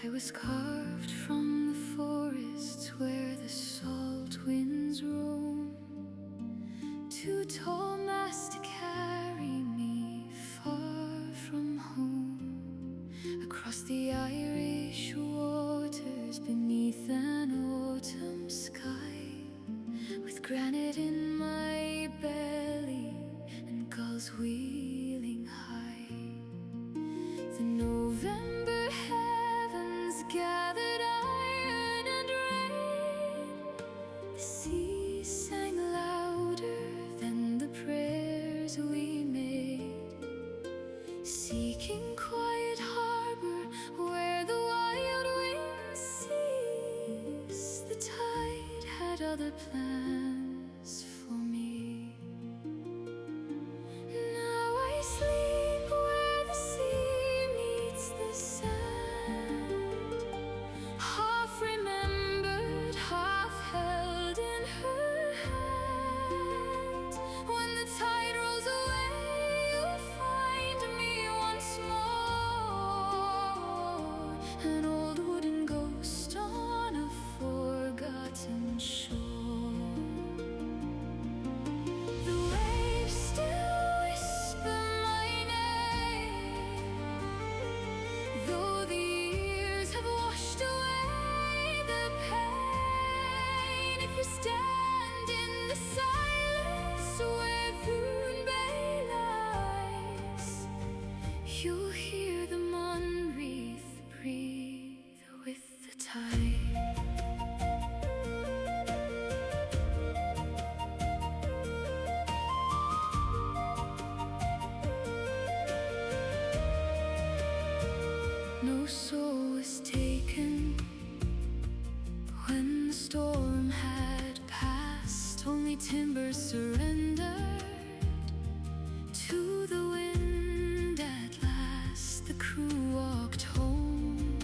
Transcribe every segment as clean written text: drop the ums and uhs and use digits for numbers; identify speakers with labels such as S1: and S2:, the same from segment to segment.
S1: I was carved from the forests where the salt winds roam, too tall masts to carry me far from home, across the Irish waters beneath an autumn sky, with granite in my belly and gulls wheeling high. The November heavens gathered iron and rain. The sea sang louder than the prayers we made, seeking quiet harbor where the wild wind ceased. The tide had other plans for me. Now I sleep where the sea meets the sand, half remembered, half held in her hand. When the tide rolls away, you'll find me once more, an old wooden ghost on a forgotten shore. The waves still whisper my name, though the years have washed away the pain. If you stand in the silence where Dhoon Bay lies, you'll hear the Monreith breathe with the tide. No soul was taken when the storm had passed, only timbers surrendered to the wind at last. The crew walked home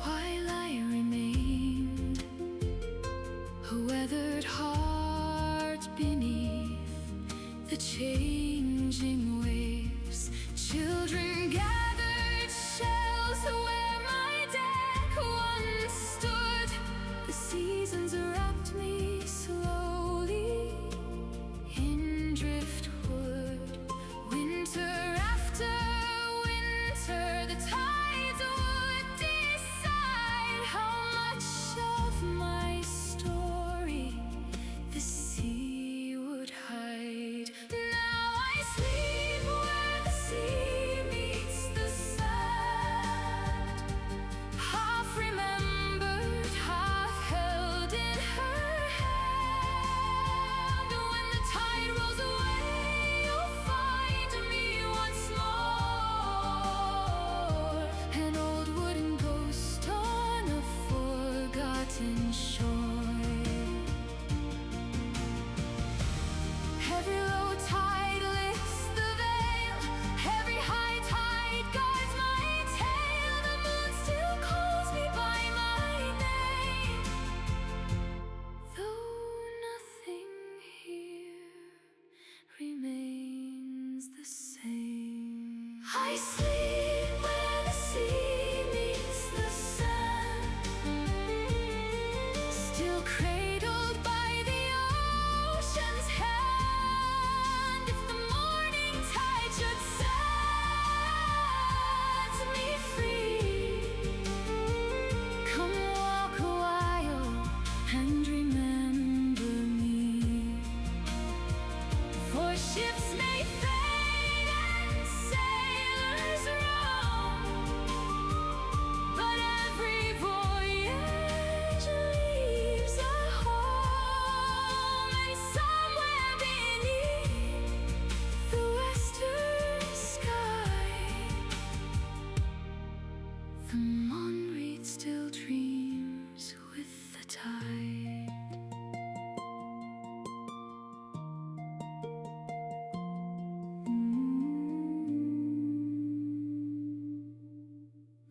S1: while I remained, a weathered heart beneath the changing waves. Children gathered